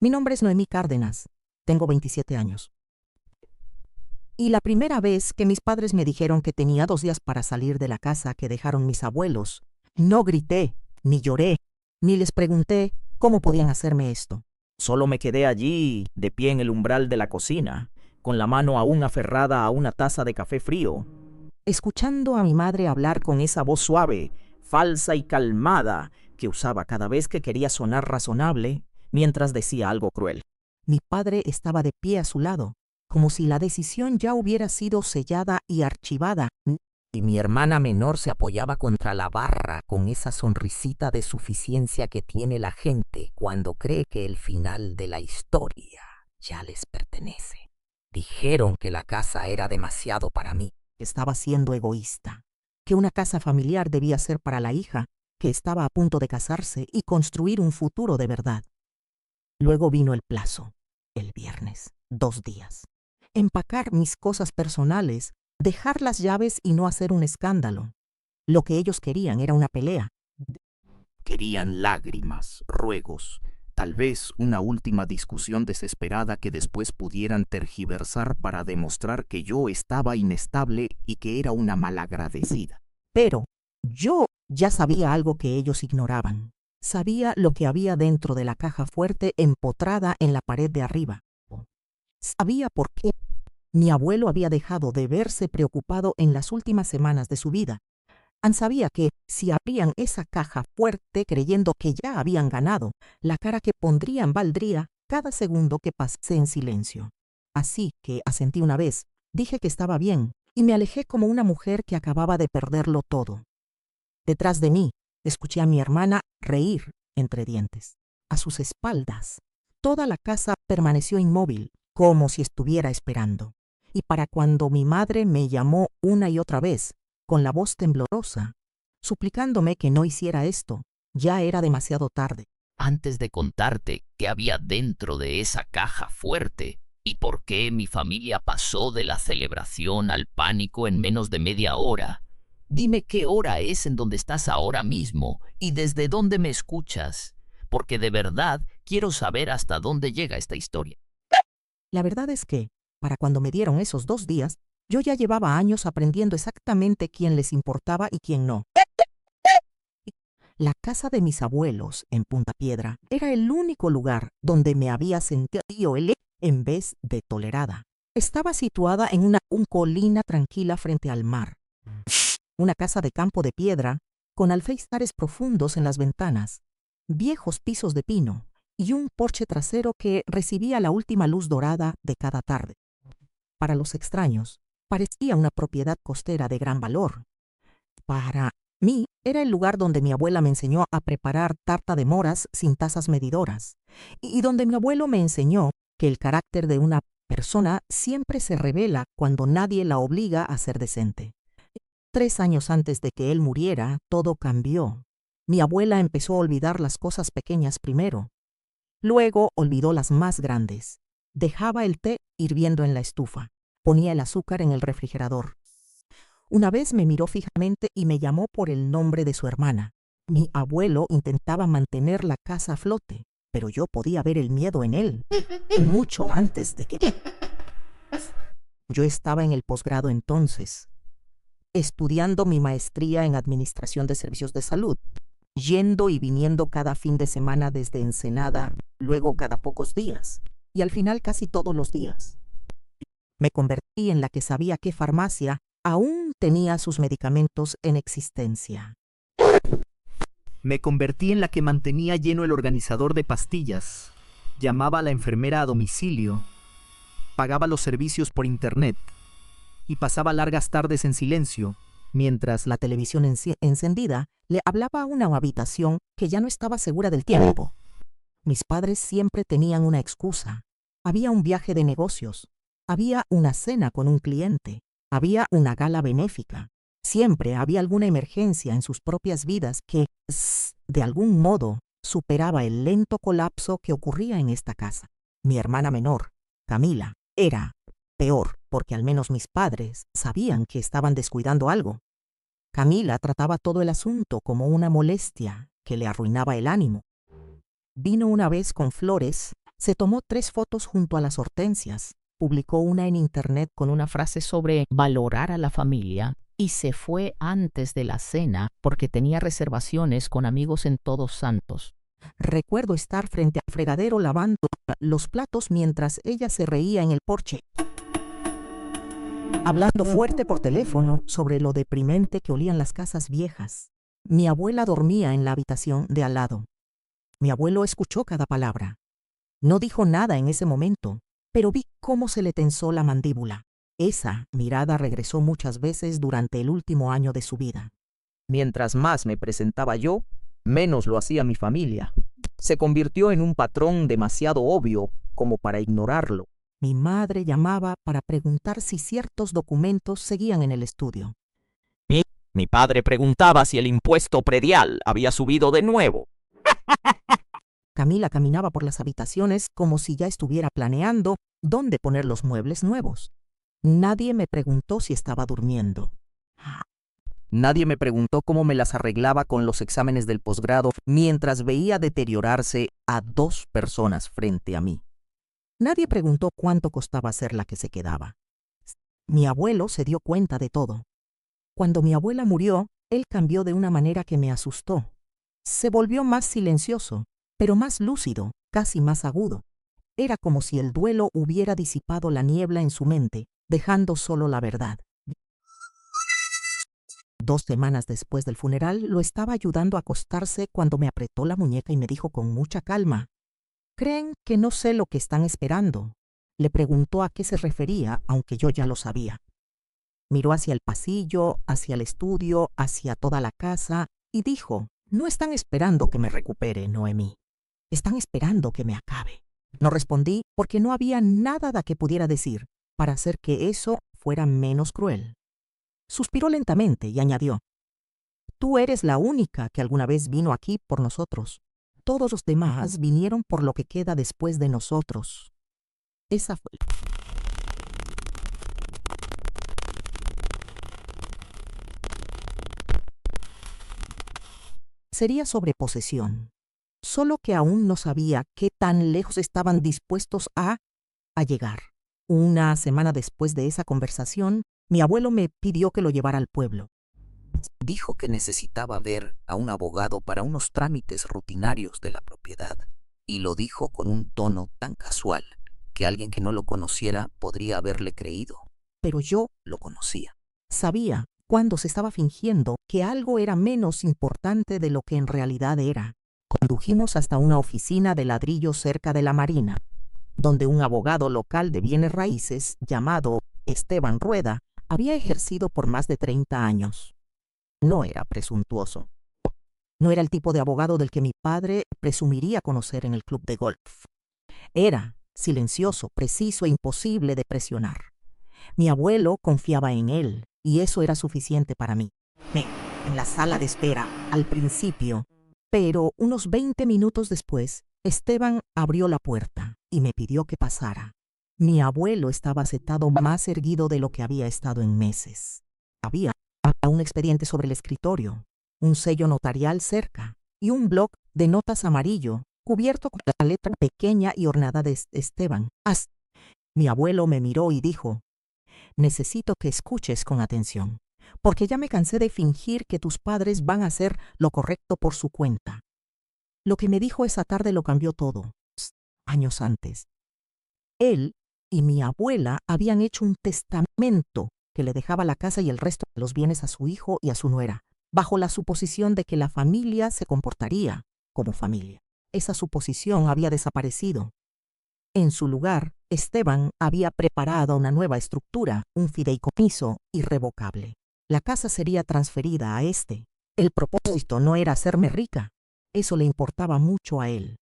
Mi nombre es Noemí Cárdenas. Tengo 27 años. Y la primera vez que mis padres me dijeron que tenía 2 días para salir de la casa que dejaron mis abuelos, no grité, ni lloré, ni les pregunté cómo podían hacerme esto. Solo me quedé allí, de pie en el umbral de la cocina, con la mano aún aferrada a una taza de café frío, Escuchando a mi madre hablar con esa voz suave, falsa y calmada que usaba cada vez que quería sonar razonable, mientras decía algo cruel. mi padre estaba de pie a su lado, como si la decisión ya hubiera sido sellada y archivada. Y mi hermana menor se apoyaba contra la barra con esa sonrisita de suficiencia que tiene la gente cuando cree que el final de la historia ya les pertenece. Dijeron que la casa era demasiado para mí. Estaba siendo egoísta, que una casa familiar debía ser para la hija, que estaba a punto de casarse y construir un futuro de verdad. Luego vino el plazo, el viernes, 2 días. Empacar mis cosas personales, dejar las llaves y no hacer un escándalo. Lo que ellos querían era una pelea. Querían lágrimas, ruegos, tal vez una última discusión desesperada que después pudieran tergiversar para demostrar que yo estaba inestable y que era una malagradecida. Pero yo ya sabía algo que ellos ignoraban. Sabía lo que había dentro de la caja fuerte empotrada en la pared de arriba. Sabía por qué mi abuelo había dejado de verse preocupado en las últimas semanas de su vida. Sabía que si abrían esa caja fuerte creyendo que ya habían ganado, la cara que pondrían valdría cada segundo que pasé en silencio. Así que asentí una vez, dije que estaba bien y me alejé como una mujer que acababa de perderlo todo. Detrás de mí, escuché a mi hermana reír entre dientes. A sus espaldas, toda la casa permaneció inmóvil, como si estuviera esperando. Y para cuando mi madre me llamó una y otra vez, con la voz temblorosa, suplicándome que no hiciera esto, ya era demasiado tarde. Antes de contarte qué había dentro de esa caja fuerte y por qué mi familia pasó de la celebración al pánico en menos de media hora, dime qué hora es en donde estás ahora mismo y desde dónde me escuchas, porque de verdad quiero saber hasta dónde llega esta historia. La verdad es que, para cuando me dieron esos 2 días, yo ya llevaba años aprendiendo exactamente quién les importaba y quién no. La casa de mis abuelos, en Punta Piedra, era el único lugar donde me había sentido en vez de tolerada. Estaba situada en una colina tranquila frente al mar. Una casa de campo de piedra, con alféizares profundos en las ventanas, viejos pisos de pino y un porche trasero que recibía la última luz dorada de cada tarde. Para los extraños, parecía una propiedad costera de gran valor. Para mí, era el lugar donde mi abuela me enseñó a preparar tarta de moras sin tazas medidoras, y donde mi abuelo me enseñó que el carácter de una persona siempre se revela cuando nadie la obliga a ser decente. 3 años antes de que él muriera, todo cambió. Mi abuela empezó a olvidar las cosas pequeñas primero. Luego olvidó las más grandes. Dejaba el té hirviendo en la estufa. Ponía el azúcar en el refrigerador. Una vez me miró fijamente y me llamó por el nombre de su hermana. Mi abuelo intentaba mantener la casa a flote, pero yo podía ver el miedo en él, mucho antes de que... Yo estaba en el posgrado entonces, estudiando mi maestría en Administración de Servicios de Salud, yendo y viniendo cada fin de semana desde Ensenada, luego cada pocos días, y al final casi todos los días. Me convertí en la que sabía qué farmacia aún tenía sus medicamentos en existencia. Me convertí en la que mantenía lleno el organizador de pastillas, llamaba a la enfermera a domicilio, pagaba los servicios por internet y pasaba largas tardes en silencio, Mientras la televisión encendida le hablaba a una habitación que ya no estaba segura del tiempo. Mis padres siempre tenían una excusa. Había un viaje de negocios, había una cena con un cliente, había una gala benéfica. Siempre había alguna emergencia en sus propias vidas que, de algún modo, superaba el lento colapso que ocurría en esta casa. Mi hermana menor, Camila, era peor, porque al menos mis padres sabían que estaban descuidando algo. Camila trataba todo el asunto como una molestia que le arruinaba el ánimo. Vino una vez con flores Se tomó 3 fotos junto a las hortensias, publicó una en internet con una frase sobre valorar a la familia y se fue antes de la cena porque tenía reservaciones con amigos en Todos Santos. Recuerdo estar frente al fregadero lavando los platos mientras ella se reía en el porche, hablando fuerte por teléfono sobre lo deprimente que olían las casas viejas. Mi abuela dormía en la habitación de al lado. Mi abuelo escuchó cada palabra. No dijo nada en ese momento, pero vi cómo se le tensó la mandíbula. Esa mirada regresó muchas veces durante el último año de su vida. Mientras más me presentaba yo, menos lo hacía mi familia. Se convirtió en un patrón demasiado obvio como para ignorarlo. Mi madre llamaba para preguntar si ciertos documentos seguían en el estudio. Mi padre preguntaba si el impuesto predial había subido de nuevo. Camila caminaba por las habitaciones como si ya estuviera planeando dónde poner los muebles nuevos. Nadie me preguntó si estaba durmiendo. Nadie me preguntó cómo me las arreglaba con los exámenes del posgrado mientras veía deteriorarse a 2 personas frente a mí. Nadie preguntó cuánto costaba ser la que se quedaba. Mi abuelo se dio cuenta de todo. Cuando mi abuela murió, él cambió de una manera que me asustó. Se volvió más silencioso, pero más lúcido, casi más agudo. Era como si el duelo hubiera disipado la niebla en su mente, dejando solo la verdad. 2 semanas después del funeral, lo estaba ayudando a acostarse cuando me apretó la muñeca y me dijo con mucha calma: «¿Creen que no sé lo que están esperando?». Le preguntó a qué se refería, aunque yo ya lo sabía. Miró hacia el pasillo, hacia el estudio, hacia toda la casa y dijo: «No están esperando que me recupere, Noemí. Están esperando que me acabe». No respondí porque no había nada que pudiera decir para hacer que eso fuera menos cruel. Suspiró lentamente y añadió: «Tú eres la única que alguna vez vino aquí por nosotros. Todos los demás vinieron por lo que queda después de nosotros». Esa fue. Sería sobre posesión, solo que aún no sabía qué tan lejos estaban dispuestos a llegar. Una semana después de esa conversación, mi abuelo me pidió que lo llevara al pueblo. Dijo que necesitaba ver a un abogado para unos trámites rutinarios de la propiedad, y lo dijo con un tono tan casual que alguien que no lo conociera podría haberle creído. Pero yo Lo conocía. sabía cuando se estaba fingiendo que algo era menos importante de lo que en realidad era. Condujimos hasta una oficina de ladrillo cerca de la marina, donde un abogado local de bienes raíces llamado Esteban Rueda había ejercido por más de 30 años. No era presuntuoso. No era el tipo de abogado del que mi padre presumiría conocer en el club de golf. Era silencioso, preciso e imposible de presionar. Mi abuelo confiaba en él, y eso era suficiente para mí. En la sala de espera, al principio, pero unos 20 minutos después, Esteban abrió la puerta y me pidió que pasara. Mi abuelo estaba sentado más erguido de lo que había estado en meses. Había un expediente sobre el escritorio, un sello notarial cerca y un bloc de notas amarillo cubierto con la letra pequeña y ornada de Esteban. Mi abuelo me miró y dijo: «Necesito que escuches con atención, porque ya me cansé de fingir que tus padres van a hacer lo correcto por su cuenta». Lo que me dijo esa tarde lo cambió todo. Años antes, él y mi abuela habían hecho un testamento que le dejaba la casa y el resto de los bienes a su hijo y a su nuera, bajo la suposición de que la familia se comportaría como familia. Esa suposición había desaparecido. En su lugar, Esteban había preparado una nueva estructura, un fideicomiso irrevocable. La casa sería transferida a este. El propósito no era hacerme rica. Eso le importaba mucho a él.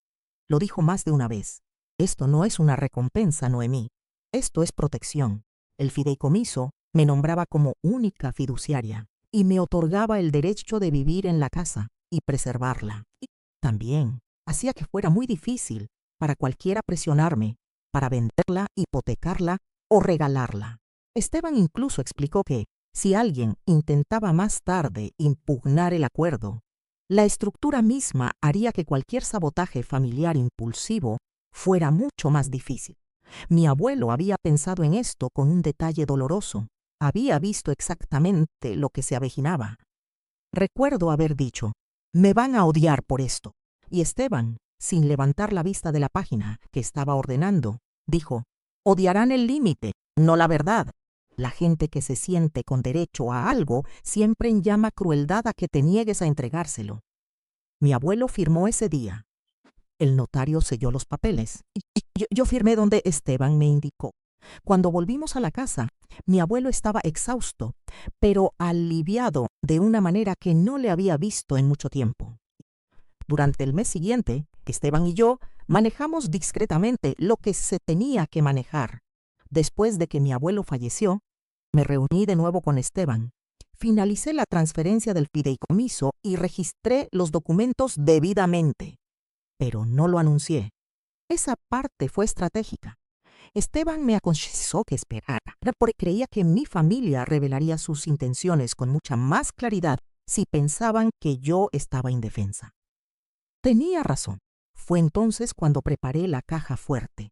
Lo dijo más de una vez. «Esto no es una recompensa, Noemí. Esto es protección». El fideicomiso me nombraba como única fiduciaria y me otorgaba el derecho de vivir en la casa y preservarla. Y también hacía que fuera muy difícil para cualquiera presionarme para venderla, hipotecarla o regalarla. Esteban incluso explicó que si alguien intentaba más tarde impugnar el acuerdo, la estructura misma haría que cualquier sabotaje familiar impulsivo fuera mucho más difícil. Mi abuelo había pensado en esto con un detalle doloroso. Había visto exactamente lo que se avecinaba. Recuerdo haber dicho, me van a odiar por esto. Y Esteban, sin levantar la vista de la página que estaba ordenando, dijo, odiarán el límite, no la verdad. La gente que se siente con derecho a algo siempre llama crueldad a que te niegues a entregárselo. Mi abuelo firmó ese día. El notario selló los papeles. Yo firmé donde Esteban me indicó. Cuando volvimos a la casa, mi abuelo estaba exhausto, pero aliviado de una manera que no le había visto en mucho tiempo. Durante el mes siguiente, Esteban y yo manejamos discretamente lo que se tenía que manejar. Después de que mi abuelo falleció, me reuní de nuevo con Esteban. Finalicé la transferencia del fideicomiso y registré los documentos debidamente. Pero no lo anuncié. Esa parte fue estratégica. Esteban me aconsejó que esperara, porque creía que mi familia revelaría sus intenciones con mucha más claridad si pensaban que yo estaba indefensa. Tenía razón. Fue entonces cuando preparé la caja fuerte.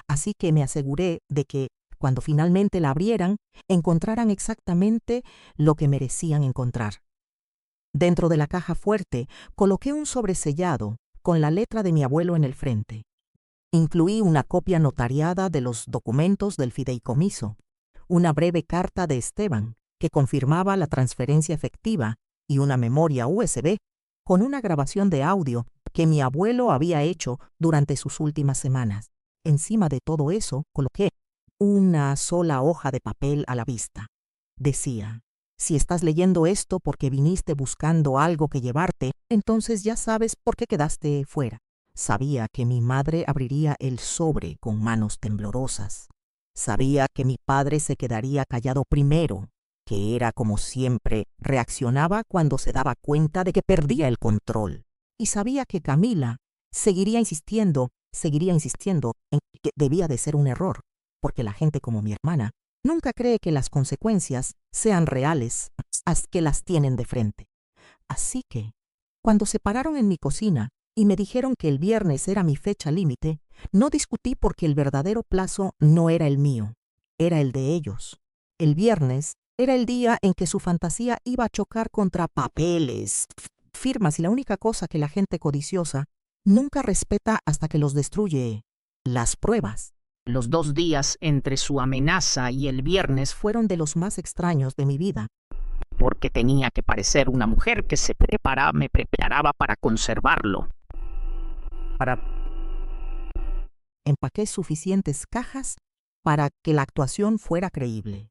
Así que me aseguré de que, cuando finalmente la abrieran, encontraran exactamente lo que merecían encontrar. Dentro de la caja fuerte coloqué un sobresellado con la letra de mi abuelo en el frente. Incluí una copia notariada de los documentos del fideicomiso, una breve carta de Esteban que confirmaba la transferencia efectiva y una memoria USB con una grabación de audio que mi abuelo había hecho durante sus últimas semanas. Encima de todo eso coloqué una sola hoja de papel a la vista. Decía, si estás leyendo esto porque viniste buscando algo que llevarte, entonces ya sabes por qué quedaste fuera. Sabía que mi madre abriría el sobre con manos temblorosas. Sabía que mi padre se quedaría callado primero, que era como siempre reaccionaba cuando se daba cuenta de que perdía el control. Y sabía que Camila seguiría insistiendo en que debía de ser un error, porque la gente como mi hermana nunca cree que las consecuencias sean reales hasta que las tienen de frente. Así que, cuando se pararon en mi cocina y me dijeron que el viernes era mi fecha límite, no discutí porque el verdadero plazo no era el mío, era el de ellos. El viernes era el día en que su fantasía iba a chocar contra papeles, firmas y la única cosa que la gente codiciosa nunca respeta hasta que los destruye: las pruebas. Los 2 días entre su amenaza y el viernes fueron de los más extraños de mi vida, porque tenía que parecer una mujer que me preparaba para conservarlo. Empaqué suficientes cajas para que la actuación fuera creíble.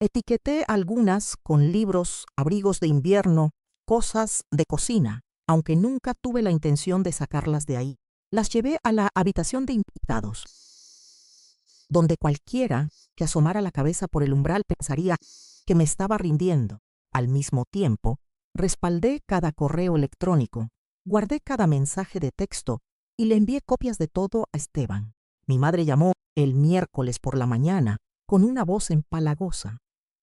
Etiqueté algunas con libros, abrigos de invierno, cosas de cocina, aunque nunca tuve la intención de sacarlas de ahí. Las llevé a la habitación de invitados, donde cualquiera que asomara la cabeza por el umbral pensaría que me estaba rindiendo. Al mismo tiempo, respaldé cada correo electrónico, guardé cada mensaje de texto y le envié copias de todo a Esteban. Mi madre llamó el miércoles por la mañana con una voz empalagosa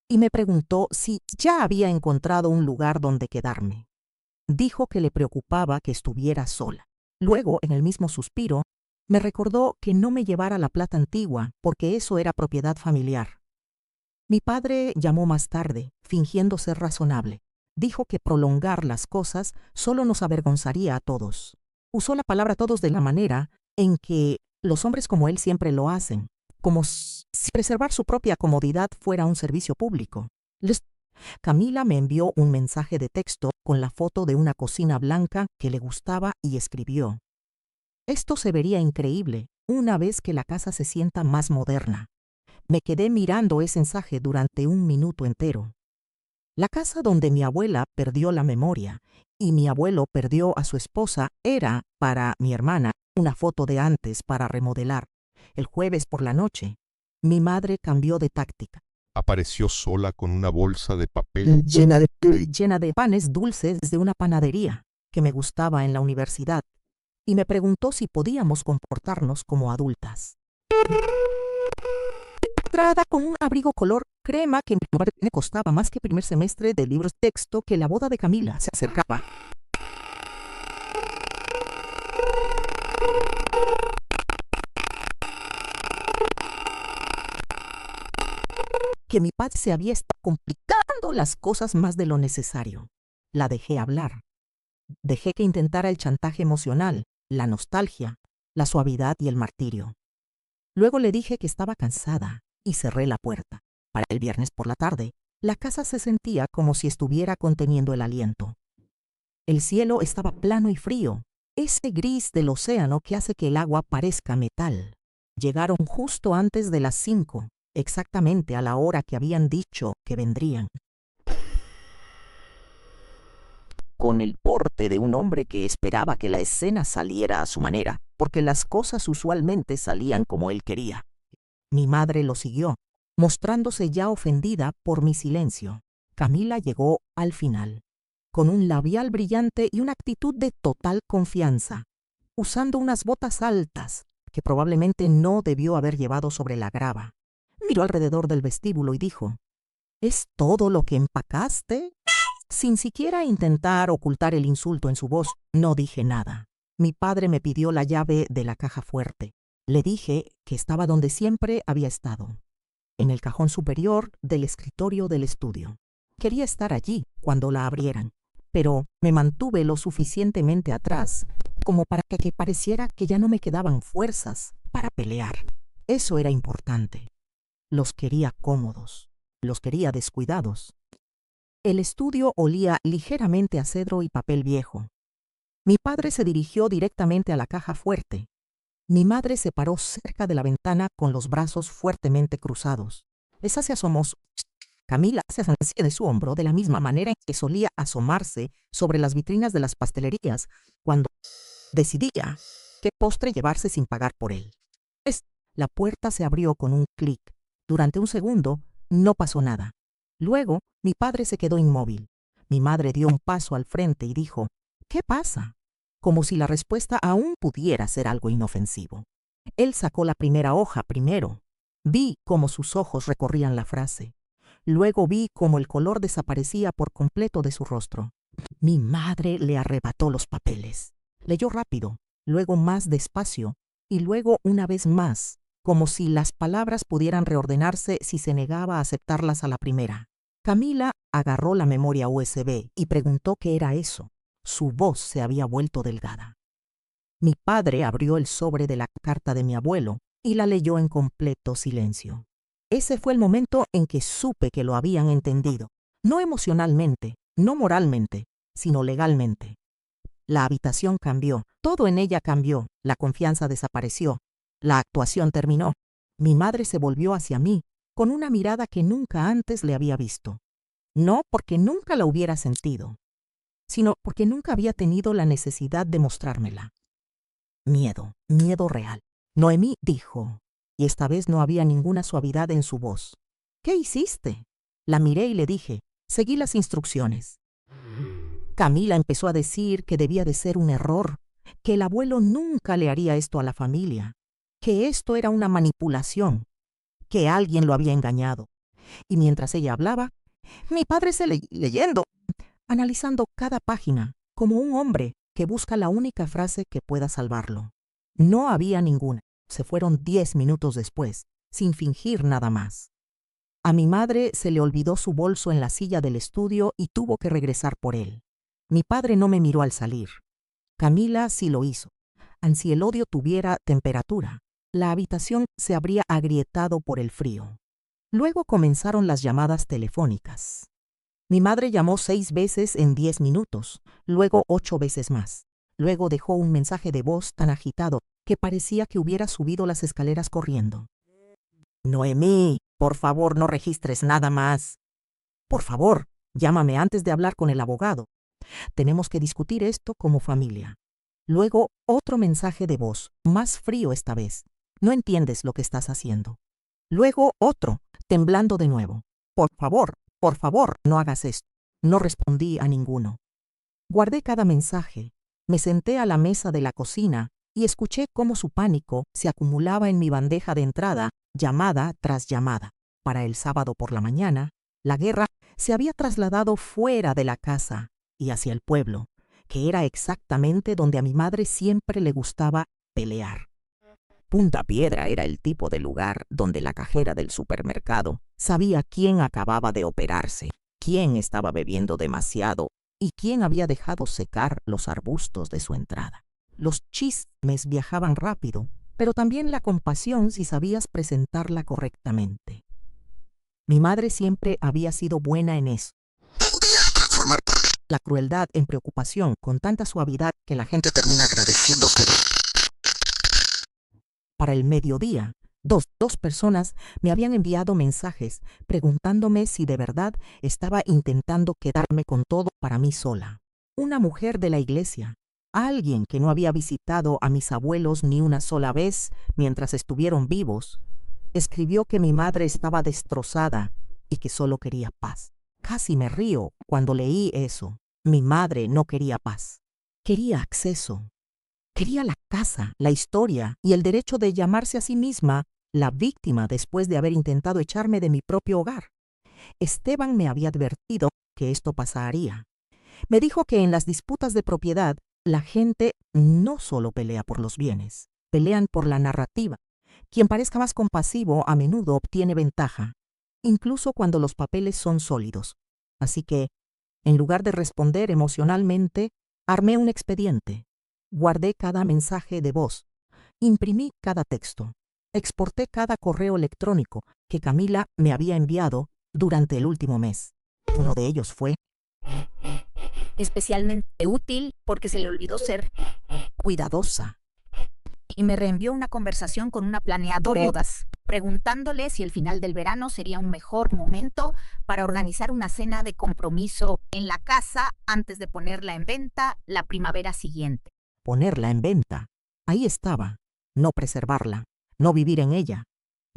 y me preguntó si ya había encontrado un lugar donde quedarme. Dijo que le preocupaba que estuviera sola. Luego, en el mismo suspiro, me recordó que no me llevara la plata antigua, porque eso era propiedad familiar. Mi padre llamó más tarde, fingiendo ser razonable. Dijo que prolongar las cosas solo nos avergonzaría a todos. Usó la palabra todos de la manera en que los hombres como él siempre lo hacen, como si preservar su propia comodidad fuera un servicio público. Camila me envió un mensaje de texto con la foto de una cocina blanca que le gustaba y escribió: esto se vería increíble una vez que la casa se sienta más moderna. Me quedé mirando ese mensaje durante 1 minuto entero. La casa donde mi abuela perdió la memoria y mi abuelo perdió a su esposa era, para mi hermana, una foto de antes para remodelar. El jueves por la noche, mi madre cambió de táctica. Apareció sola con una bolsa de papel llena de panes dulces de una panadería que me gustaba en la universidad, y me preguntó si podíamos comportarnos como adultas. Entrada con un abrigo color crema que me costaba más que primer semestre de libros de texto, que la boda de Camila se acercaba. Que mi padre se había estado complicando las cosas más de lo necesario. La dejé hablar. Dejé que intentara el chantaje emocional, la nostalgia, la suavidad y el martirio. Luego le dije que estaba cansada y cerré la puerta. Para el viernes por la tarde, la casa se sentía como si estuviera conteniendo el aliento. El cielo estaba plano y frío, ese gris del océano que hace que el agua parezca metal. Llegaron justo antes de las 5, exactamente a la hora que habían dicho que vendrían. Con el porte de un hombre que esperaba que la escena saliera a su manera, porque las cosas usualmente salían como él quería. Mi madre lo siguió, mostrándose ya ofendida por mi silencio. Camila llegó al final, con un labial brillante y una actitud de total confianza, usando unas botas altas que probablemente no debió haber llevado sobre la grava. Miró alrededor del vestíbulo y dijo: ¿Es todo lo que empacaste? Sin siquiera intentar ocultar el insulto en su voz, no dije nada. Mi padre me pidió la llave de la caja fuerte. Le dije que estaba donde siempre había estado, en el cajón superior del escritorio del estudio. Quería estar allí cuando la abrieran, pero me mantuve lo suficientemente atrás como para que pareciera que ya no me quedaban fuerzas para pelear. Eso era importante. Los quería cómodos, los quería descuidados. El estudio olía ligeramente a cedro y papel viejo. Mi padre se dirigió directamente a la caja fuerte. Mi madre se paró cerca de la ventana con los brazos fuertemente cruzados. Esa se asomó. Camila se asoció de su hombro de la misma manera en que solía asomarse sobre las vitrinas de las pastelerías cuando decidía qué postre llevarse sin pagar por él. La puerta se abrió con un clic. Durante un segundo no pasó nada. Luego, mi padre se quedó inmóvil. Mi madre dio un paso al frente y dijo: ¿Qué pasa? Como si la respuesta aún pudiera ser algo inofensivo. Él sacó la primera hoja primero. Vi cómo sus ojos recorrían la frase. Luego vi cómo el color desaparecía por completo de su rostro. Mi madre le arrebató los papeles. Leyó rápido, luego más despacio, y luego una vez más, como si las palabras pudieran reordenarse si se negaba a aceptarlas a la primera. Camila agarró la memoria USB y preguntó qué era eso. Su voz se había vuelto delgada. Mi padre abrió el sobre de la carta de mi abuelo y la leyó en completo silencio. Ese fue el momento en que supe que lo habían entendido, no emocionalmente, no moralmente, sino legalmente. La habitación cambió, todo en ella cambió, la confianza desapareció, la actuación terminó. Mi madre se volvió hacia mí con una mirada que nunca antes le había visto. No porque nunca la hubiera sentido, sino porque nunca había tenido la necesidad de mostrármela. Miedo, miedo real. Noemí dijo, y esta vez no había ninguna suavidad en su voz: ¿Qué hiciste? La miré y le dije: seguí las instrucciones. Camila empezó a decir que debía de ser un error, que el abuelo nunca le haría esto a la familia, que esto era una manipulación, que alguien lo había engañado. Y mientras ella hablaba, mi padre leyendo, analizando cada página, como un hombre que busca la única frase que pueda salvarlo. No había ninguna. Se fueron 10 minutos después, sin fingir nada más. A mi madre se le olvidó su bolso en la silla del estudio y tuvo que regresar por él. Mi padre no me miró al salir. Camila sí lo hizo. Ansí el odio tuviera temperatura, la habitación se habría agrietado por el frío. Luego comenzaron las llamadas telefónicas. Mi madre llamó 6 veces en 10 minutos, luego 8 veces más. Luego dejó un mensaje de voz tan agitado que parecía que hubiera subido las escaleras corriendo. Noemí, por favor, no registres nada más. Por favor, llámame antes de hablar con el abogado. Tenemos que discutir esto como familia. Luego otro mensaje de voz, más frío esta vez. No entiendes lo que estás haciendo. Luego otro, temblando de nuevo. Por favor, no hagas esto. No respondí a ninguno. Guardé cada mensaje. Me senté a la mesa de la cocina y escuché cómo su pánico se acumulaba en mi bandeja de entrada, llamada tras llamada. Para el sábado por la mañana, la guerra se había trasladado fuera de la casa y hacia el pueblo, que era exactamente donde a mi madre siempre le gustaba pelear. Punta Piedra era el tipo de lugar donde la cajera del supermercado sabía quién acababa de operarse, quién estaba bebiendo demasiado y quién había dejado secar los arbustos de su entrada. Los chismes viajaban rápido, pero también la compasión si sabías presentarla correctamente. Mi madre siempre había sido buena en eso. La crueldad en preocupación con tanta suavidad que la gente termina agradeciendo que... Para el mediodía, dos personas me habían enviado mensajes preguntándome si de verdad estaba intentando quedarme con todo para mí sola. Una mujer de la iglesia, alguien que no había visitado a mis abuelos ni una sola vez mientras estuvieron vivos, escribió que mi madre estaba destrozada y que solo quería paz. Casi me río cuando leí eso. Mi madre no quería paz. Quería acceso. Quería la casa, la historia y el derecho de llamarse a sí misma la víctima después de haber intentado echarme de mi propio hogar. Esteban me había advertido que esto pasaría. Me dijo que en las disputas de propiedad la gente no solo pelea por los bienes, pelean por la narrativa. Quien parezca más compasivo a menudo obtiene ventaja, incluso cuando los papeles son sólidos. Así que, en lugar de responder emocionalmente, armé un expediente. Guardé cada mensaje de voz, imprimí cada texto, exporté cada correo electrónico que Camila me había enviado durante el último mes. Uno de ellos fue especialmente útil porque se le olvidó ser cuidadosa. y me reenvió una conversación con una planeadora de bodas, preguntándole si el final del verano sería un mejor momento para organizar una cena de compromiso en la casa antes de ponerla en venta la primavera siguiente. Ponerla en venta. Ahí estaba. No preservarla, no vivir en ella,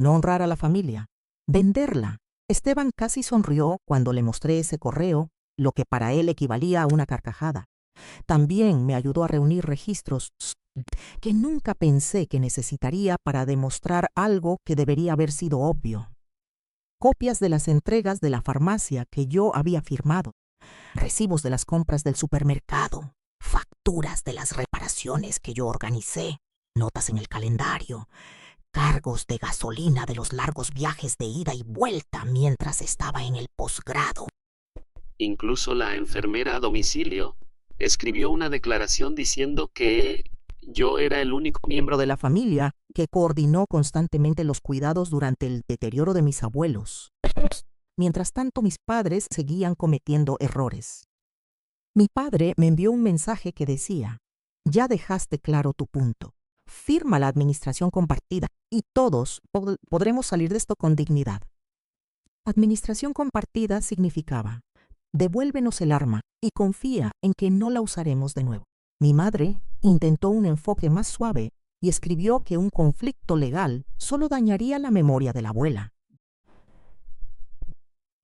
no honrar a la familia, venderla. Esteban casi sonrió cuando le mostré ese correo, lo que para él equivalía a una carcajada. También me ayudó a reunir registros que nunca pensé que necesitaría para demostrar algo que debería haber sido obvio. Copias de las entregas de la farmacia que yo había firmado, recibos de las compras del supermercado, facturas de las reparaciones que yo organicé, notas en el calendario, cargos de gasolina de los largos viajes de ida y vuelta mientras estaba en el posgrado. Incluso la enfermera a domicilio escribió una declaración diciendo que yo era el único Miembro de la familia que coordinó constantemente los cuidados durante el deterioro de mis abuelos. Mientras tanto, mis padres seguían cometiendo errores. Mi padre me envió un mensaje que decía: ya dejaste claro tu punto. Firma la administración compartida y todos podremos salir de esto con dignidad. Administración compartida significaba: devuélvenos el arma y confía en que no la usaremos de nuevo. Mi madre intentó un enfoque más suave y escribió que un conflicto legal solo dañaría la memoria de la abuela.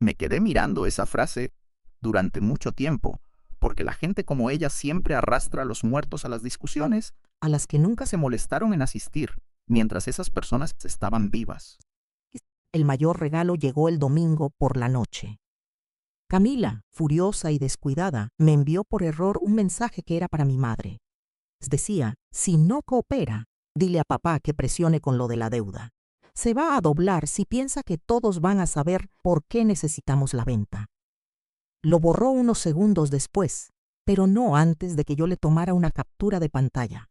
Me quedé mirando esa frase durante mucho tiempo, porque la gente como ella siempre arrastra a los muertos a las discusiones, A las que nunca se molestaron en asistir, mientras esas personas estaban vivas. El mayor regalo llegó el domingo por la noche. Camila, furiosa y descuidada, me envió por error un mensaje que era para mi madre. Decía: si no coopera, dile a papá que presione con lo de la deuda. Se va a doblar si piensa que todos van a saber por qué necesitamos la venta. Lo borró unos segundos después, pero no antes de que yo le tomara una captura de pantalla.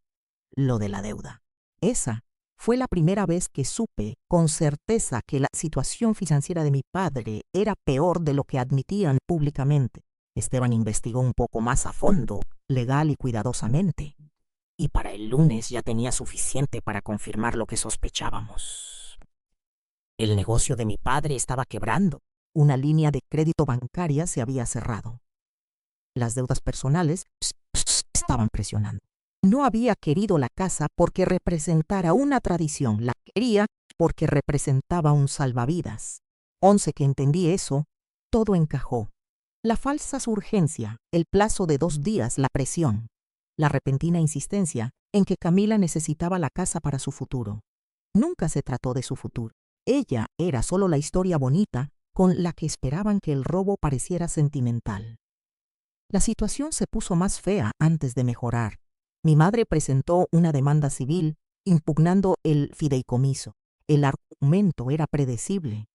Lo de la deuda. Esa fue la primera vez que supe con certeza que la situación financiera de mi padre era peor de lo que admitían públicamente. Esteban investigó un poco más a fondo, legal y cuidadosamente. Y para el lunes ya tenía suficiente para confirmar lo que sospechábamos. El negocio de mi padre estaba quebrando. Una línea de crédito bancaria se había cerrado. Las deudas personales estaban presionando. No había querido la casa porque representara una tradición, la quería porque representaba un salvavidas. 11 que entendí eso, todo encajó. La falsa urgencia, el plazo de 2 días, la presión. la repentina insistencia en que Camila necesitaba la casa para su futuro. Nunca se trató de su futuro. Ella era solo la historia bonita con la que esperaban que el robo pareciera sentimental. La situación se puso más fea antes de mejorar. Mi madre presentó una demanda civil impugnando el fideicomiso. El argumento era predecible.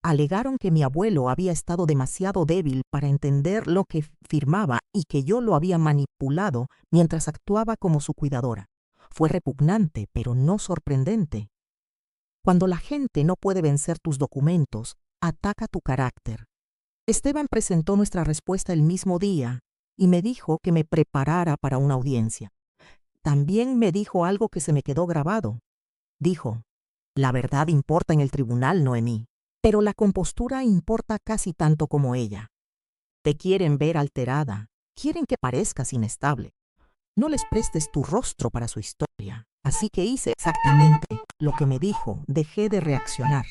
Alegaron que mi abuelo había estado demasiado débil para entender lo que firmaba y que yo lo había manipulado mientras actuaba como su cuidadora. Fue repugnante, pero no sorprendente. Cuando la gente no puede vencer tus documentos, ataca tu carácter. Esteban presentó nuestra respuesta el mismo día y me dijo que me preparara para una audiencia. También me dijo algo que se me quedó grabado. Dijo: la verdad importa en el tribunal, Noemí, pero la compostura importa casi tanto como ella. Te quieren ver alterada, quieren que parezcas inestable. No les prestes tu rostro para su historia. Así que hice exactamente lo que me dijo. Dejé de reaccionar.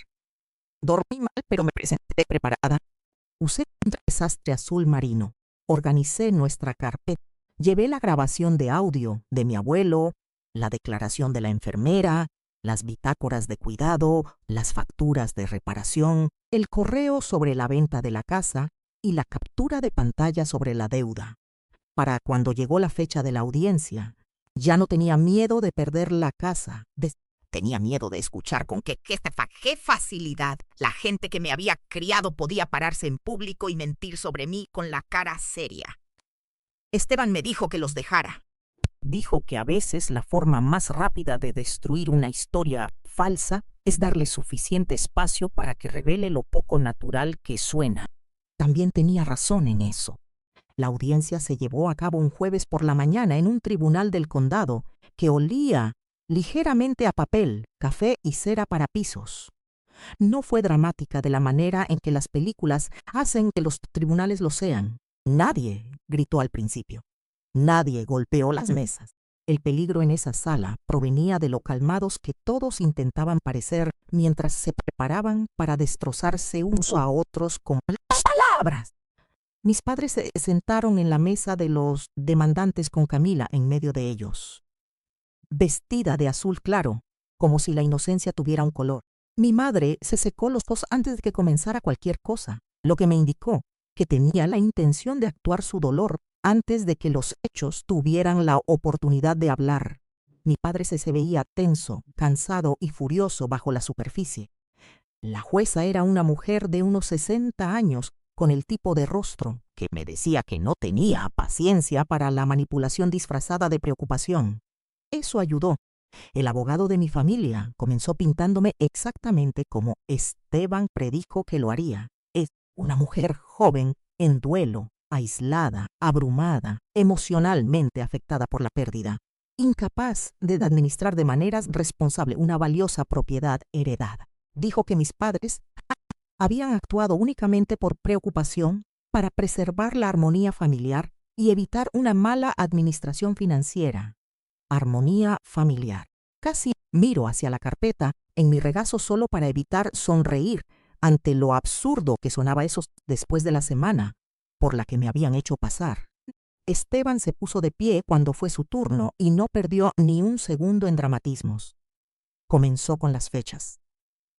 Dormí mal, pero me presenté preparada. Usé un desastre azul marino. Organicé nuestra carpeta. Llevé la grabación de audio de mi abuelo, la declaración de la enfermera, las bitácoras de cuidado, las facturas de reparación, el correo sobre la venta de la casa y la captura de pantalla sobre la deuda. Para cuando llegó la fecha de la audiencia, ya no tenía miedo de perder la casa. Tenía miedo de escuchar con qué facilidad la gente que me había criado podía pararse en público y mentir sobre mí con la cara seria. Esteban me dijo que los dejara. Dijo que a veces la forma más rápida de destruir una historia falsa es darle suficiente espacio para que revele lo poco natural que suena. También tenía razón en eso. La audiencia se llevó a cabo un jueves por la mañana en un tribunal del condado que olía ligeramente a papel, café y cera para pisos. No fue dramática de la manera en que las películas hacen que los tribunales lo sean. Nadie gritó al principio. Nadie golpeó las mesas. El peligro en esa sala provenía de lo calmados que todos intentaban parecer mientras se preparaban para destrozarse unos a otros con las palabras. Mis padres se sentaron en la mesa de los demandantes con Camila en medio de ellos, vestida de azul claro, como si la inocencia tuviera un color. Mi madre se secó los ojos antes de que comenzara cualquier cosa, lo que me indicó que tenía la intención de actuar su dolor antes de que los hechos tuvieran la oportunidad de hablar. Mi padre se veía tenso, cansado y furioso bajo la superficie. La jueza era una mujer de unos 60 años, con el tipo de rostro que me decía que no tenía paciencia para la manipulación disfrazada de preocupación. Eso ayudó. El abogado de mi familia comenzó pintándome exactamente como Esteban predijo que lo haría. Es una mujer joven, en duelo, aislada, abrumada, emocionalmente afectada por la pérdida, incapaz de administrar de manera responsable una valiosa propiedad heredada. Dijo que mis padres habían actuado únicamente por preocupación para preservar la armonía familiar y evitar una mala administración financiera. Armonía familiar. Casi miro hacia la carpeta en mi regazo solo para evitar sonreír ante lo absurdo que sonaba eso después de la semana por la que me habían hecho pasar. Esteban se puso de pie cuando fue su turno y no perdió ni un segundo en dramatismos. Comenzó con las fechas.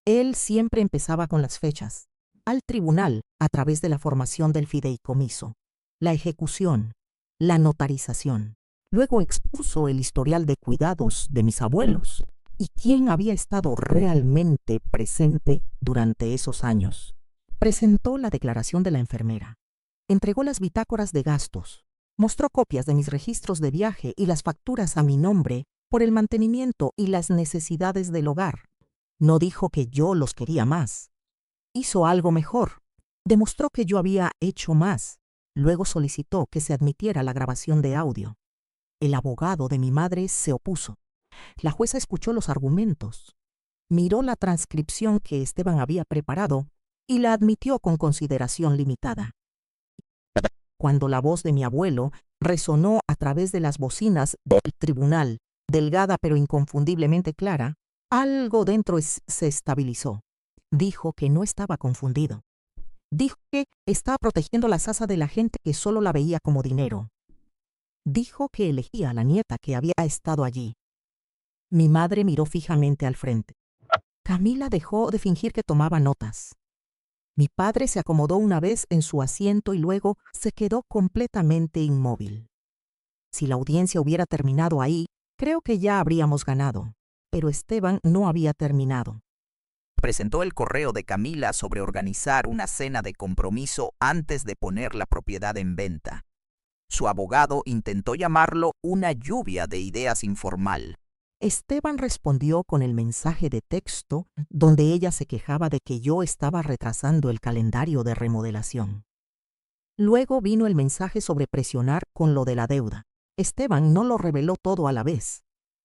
Él siempre empezaba con las fechas. Al tribunal, a través de la formación del fideicomiso, la ejecución, la notarización. Luego expuso el historial de cuidados de mis abuelos y quién había estado realmente presente durante esos años. Presentó la declaración de la enfermera. Entregó las bitácoras de gastos. Mostró copias de mis registros de viaje y las facturas a mi nombre por el mantenimiento y las necesidades del hogar. No dijo que yo los quería más. Hizo algo mejor. Demostró que yo había hecho más. Luego solicitó que se admitiera la grabación de audio. El abogado de mi madre se opuso. La jueza escuchó los argumentos, miró la transcripción que Esteban había preparado y la admitió con consideración limitada. Cuando la voz de mi abuelo resonó a través de las bocinas del tribunal, delgada pero inconfundiblemente clara, algo dentro se estabilizó. Dijo que no estaba confundido. Dijo que estaba protegiendo la sasa de la gente que solo la veía como dinero. Dijo que elegía a la nieta que había estado allí. Mi madre miró fijamente al frente. Camila dejó de fingir que tomaba notas. Mi padre se acomodó una vez en su asiento y luego se quedó completamente inmóvil. Si la audiencia hubiera terminado ahí, creo que ya habríamos ganado. Pero Esteban no había terminado. Presentó el correo de Camila sobre organizar una cena de compromiso antes de poner la propiedad en venta. Su abogado intentó llamarlo una lluvia de ideas informal. Esteban respondió con el mensaje de texto donde ella se quejaba de que yo estaba retrasando el calendario de remodelación. Luego vino el mensaje sobre presionar con lo de la deuda. Esteban no lo reveló todo a la vez.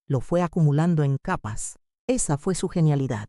Lo fue acumulando en capas. Esa fue su genialidad.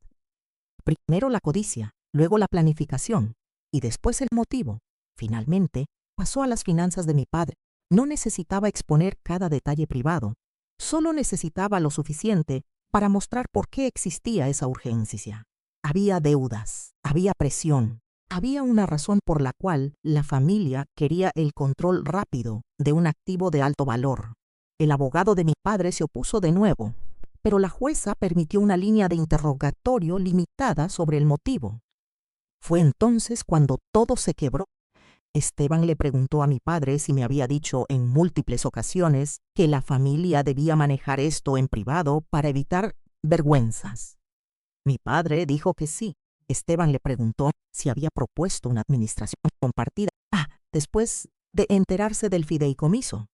Primero la codicia, luego la planificación y después el motivo. Finalmente, pasó a las finanzas de mi padre. No necesitaba exponer cada detalle privado. Solo necesitaba lo suficiente para mostrar por qué existía esa urgencia. Había deudas, había presión, había una razón por la cual la familia quería el control rápido de un activo de alto valor. El abogado de mi padre se opuso de nuevo, pero la jueza permitió una línea de interrogatorio limitada sobre el motivo. Fue entonces cuando todo se quebró. Esteban le preguntó a mi padre si me había dicho en múltiples ocasiones que la familia debía manejar esto en privado para evitar vergüenzas. Mi padre dijo que sí. Esteban le preguntó si había propuesto una administración compartida. Después de enterarse del fideicomiso.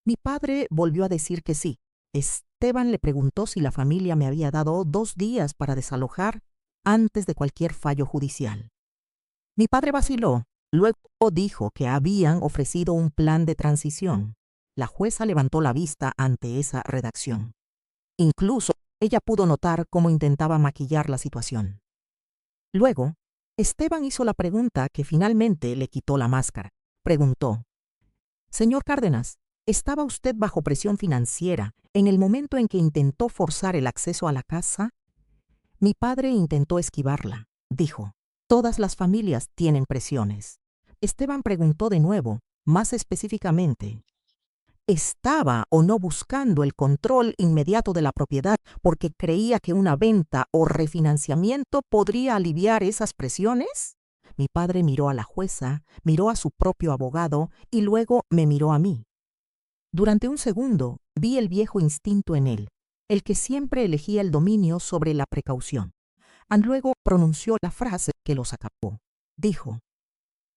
Mi padre volvió a decir que sí. Esteban le preguntó si la familia me había dado 2 días para desalojar antes de cualquier fallo judicial. Mi padre vaciló. Luego dijo que habían ofrecido un plan de transición. La jueza levantó la vista ante esa redacción. Incluso ella pudo notar cómo intentaba maquillar la situación. Luego, Esteban hizo la pregunta que finalmente le quitó la máscara. Preguntó: «Señor Cárdenas, ¿estaba usted bajo presión financiera en el momento en que intentó forzar el acceso a la casa?» Mi padre intentó esquivarla. Dijo: «Todas las familias tienen presiones». Esteban preguntó de nuevo, más específicamente: ¿estaba o no buscando el control inmediato de la propiedad porque creía que una venta o refinanciamiento podría aliviar esas presiones? Mi padre miró a la jueza, miró a su propio abogado y luego me miró a mí. Durante un segundo vi el viejo instinto en él, el que siempre elegía el dominio sobre la precaución. Luego pronunció la frase que los acabó. Dijo: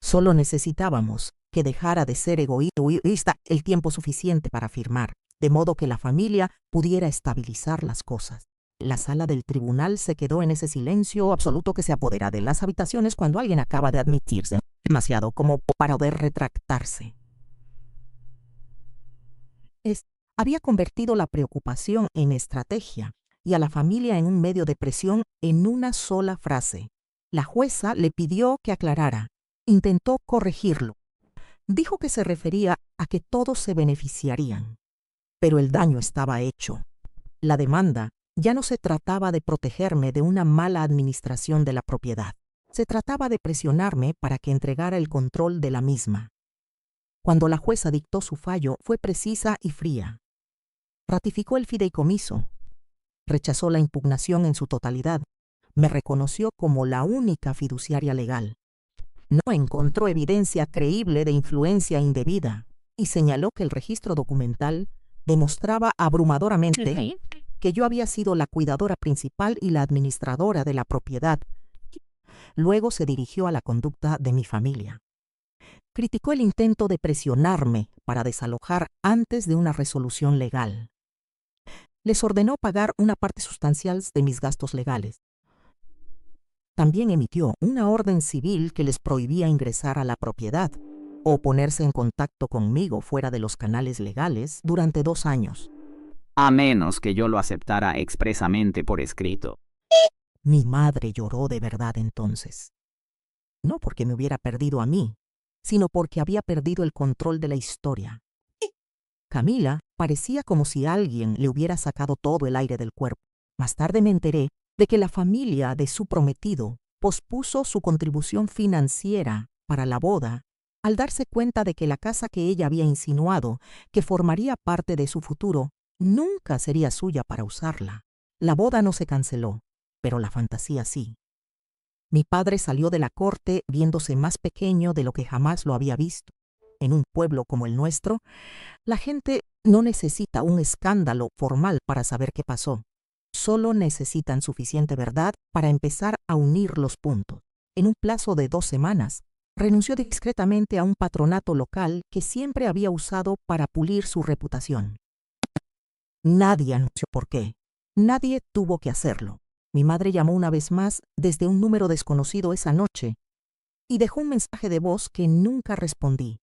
«Solo necesitábamos que dejara de ser egoísta el tiempo suficiente para firmar, de modo que la familia pudiera estabilizar las cosas». La sala del tribunal se quedó en ese silencio absoluto que se apodera de las habitaciones cuando alguien acaba de admitirse demasiado como para poder retractarse. Había convertido la preocupación en estrategia y a la familia en un medio de presión en una sola frase. La jueza le pidió que aclarara. Intentó corregirlo. Dijo que se refería a que todos se beneficiarían. Pero el daño estaba hecho. La demanda ya no se trataba de protegerme de una mala administración de la propiedad. Se trataba de presionarme para que entregara el control de la misma. Cuando la jueza dictó su fallo, fue precisa y fría. Ratificó el fideicomiso. Rechazó la impugnación en su totalidad. Me reconoció como la única fiduciaria legal. No encontró evidencia creíble de influencia indebida y señaló que el registro documental demostraba abrumadoramente que yo había sido la cuidadora principal y la administradora de la propiedad. Luego se dirigió a la conducta de mi familia. Criticó el intento de presionarme para desalojar antes de una resolución legal. Les ordenó pagar una parte sustancial de mis gastos legales. También emitió una orden civil que les prohibía ingresar a la propiedad o ponerse en contacto conmigo fuera de los canales legales durante 2 años. A menos que yo lo aceptara expresamente por escrito. Mi madre lloró de verdad entonces. No porque me hubiera perdido a mí, sino porque había perdido el control de la historia. Camila parecía como si alguien le hubiera sacado todo el aire del cuerpo. Más tarde me enteré de que la familia de su prometido pospuso su contribución financiera para la boda Al darse cuenta de que la casa que ella había insinuado que formaría parte de su futuro nunca sería suya para usarla. La boda no se canceló, pero la fantasía sí. Mi padre salió de la corte viéndose más pequeño de lo que jamás lo había visto. En un pueblo como el nuestro, la gente no necesita un escándalo formal para saber qué pasó. Solo necesitan suficiente verdad para empezar a unir los puntos. En un plazo de 2 semanas, renunció discretamente a un patronato local que siempre había usado para pulir su reputación. Nadie anunció por qué. Nadie tuvo que hacerlo. Mi madre llamó una vez más desde un número desconocido esa noche y dejó un mensaje de voz que nunca respondí.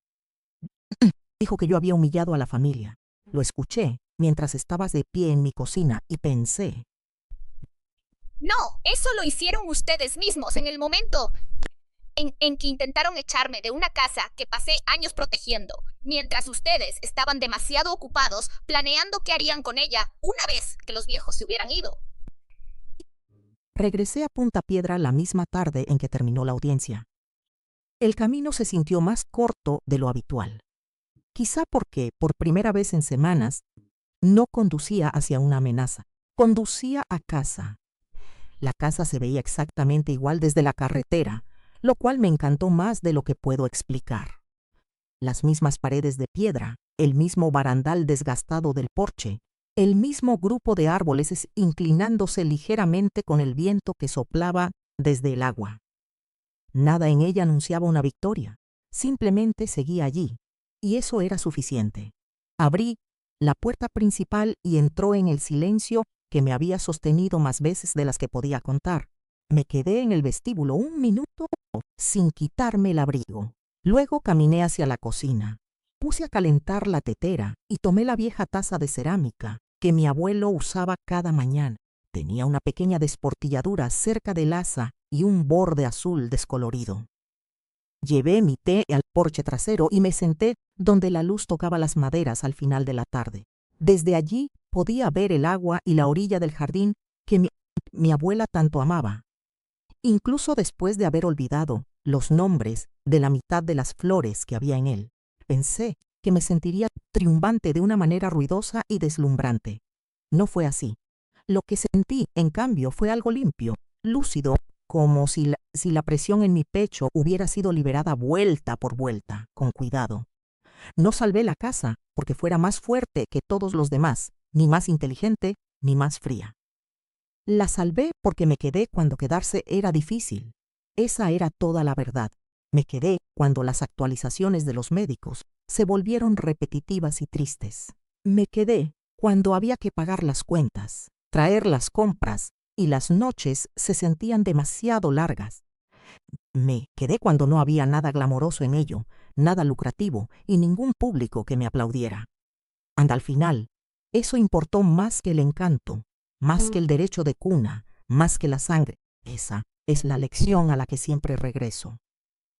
Dijo que yo había humillado a la familia. Lo escuché mientras estabas de pie en mi cocina y pensé. No, eso lo hicieron ustedes mismos en el momento en que intentaron echarme de una casa que pasé años protegiendo, mientras ustedes estaban demasiado ocupados planeando qué harían con ella una vez que los viejos se hubieran ido. Regresé a Punta Piedra la misma tarde en que terminó la audiencia. El camino se sintió más corto de lo habitual. Quizá porque, por primera vez en semanas, no conducía hacia una amenaza. Conducía a casa. La casa se veía exactamente igual desde la carretera, lo cual me encantó más de lo que puedo explicar. Las mismas paredes de piedra, el mismo barandal desgastado del porche, el mismo grupo de árboles inclinándose ligeramente con el viento que soplaba desde el agua. Nada en ella anunciaba una victoria, simplemente seguía allí, y eso era suficiente. Abrí la puerta principal y entró en el silencio que me había sostenido más veces de las que podía contar. Me quedé en el vestíbulo 1 minuto sin quitarme el abrigo. Luego caminé hacia la cocina. Puse a calentar la tetera y tomé la vieja taza de cerámica que mi abuelo usaba cada mañana. Tenía una pequeña desportilladura cerca del asa y un borde azul descolorido. Llevé mi té al porche trasero y me senté donde la luz tocaba las maderas al final de la tarde. Desde allí podía ver el agua y la orilla del jardín que mi abuela tanto amaba. Incluso después de haber olvidado los nombres de la mitad de las flores que había en él, pensé que me sentiría triunfante de una manera ruidosa y deslumbrante. No fue así. Lo que sentí, en cambio, fue algo limpio, lúcido, como si la presión en mi pecho hubiera sido liberada vuelta por vuelta, con cuidado. No salvé la casa porque fuera más fuerte que todos los demás, ni más inteligente, ni más fría. La salvé porque me quedé cuando quedarse era difícil. Esa era toda la verdad. Me quedé cuando las actualizaciones de los médicos se volvieron repetitivas y tristes. Me quedé cuando había que pagar las cuentas, traer las compras y las noches se sentían demasiado largas. Me quedé cuando no había nada glamoroso en ello, nada lucrativo y ningún público que me aplaudiera. Al final, eso importó más que el encanto, más que el derecho de cuna, más que la sangre. Esa es la lección a la que siempre regreso.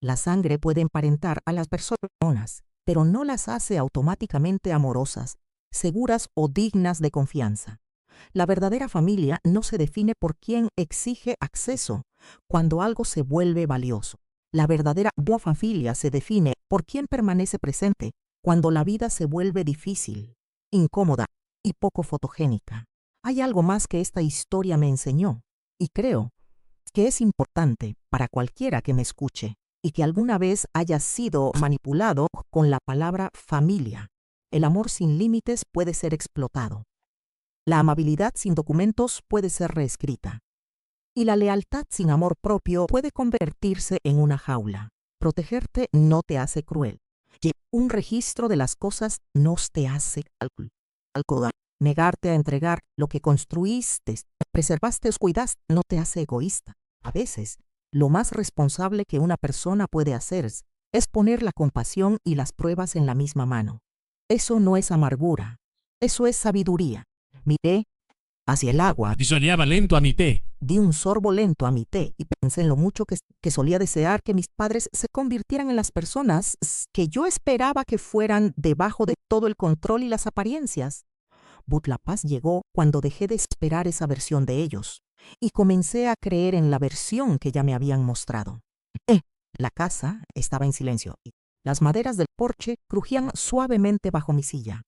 La sangre puede emparentar a las personas, pero no las hace automáticamente amorosas, seguras o dignas de confianza. La verdadera familia no se define por quien exige acceso cuando algo se vuelve valioso. La verdadera buena familia se define por quien permanece presente cuando la vida se vuelve difícil, incómoda y poco fotogénica. Hay algo más que esta historia me enseñó, y creo que es importante para cualquiera que me escuche y que alguna vez haya sido manipulado con la palabra familia. El amor sin límites puede ser explotado. La amabilidad sin documentos puede ser reescrita. Y la lealtad sin amor propio puede convertirse en una jaula. Protegerte no te hace cruel. Un registro de las cosas no te hace calcular. Negarte a entregar lo que construiste, preservaste o cuidaste no te hace egoísta. A veces, lo más responsable que una persona puede hacer es poner la compasión y las pruebas en la misma mano. Eso no es amargura, eso es sabiduría. Miré hacia el agua. Bisognava lento a mi té. Di un sorbo lento a mi té y pensé en lo mucho que solía desear que mis padres se convirtieran en las personas que yo esperaba que fueran debajo de todo el control y las apariencias. But la paz llegó cuando dejé de esperar esa versión de ellos y comencé a creer en la versión que ya me habían mostrado. La casa estaba en silencio Las maderas del porche crujían suavemente bajo mi silla.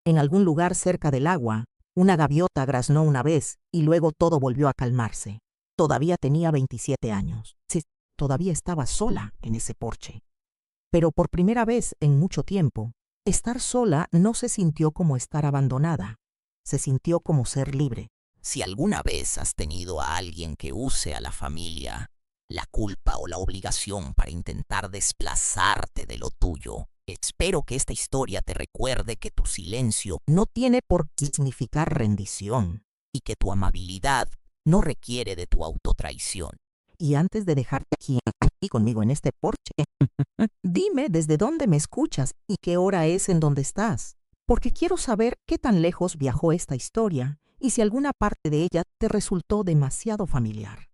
En algún lugar cerca del agua, una gaviota graznó una vez y luego todo volvió a calmarse. Todavía tenía 27 años. Sí, todavía estaba sola en ese porche. Pero por primera vez en mucho tiempo, estar sola no se sintió como estar abandonada. Se sintió como ser libre. Si alguna vez has tenido a alguien que use a la familia, la culpa o la obligación para intentar desplazarte de lo tuyo, espero que esta historia te recuerde que tu silencio No tiene por qué significar rendición. y que tu amabilidad no requiere de tu autotraición. Y antes de dejarte aquí conmigo en este porche, dime desde dónde me escuchas y qué hora es en donde estás, porque quiero saber qué tan lejos viajó esta historia y si alguna parte de ella te resultó demasiado familiar.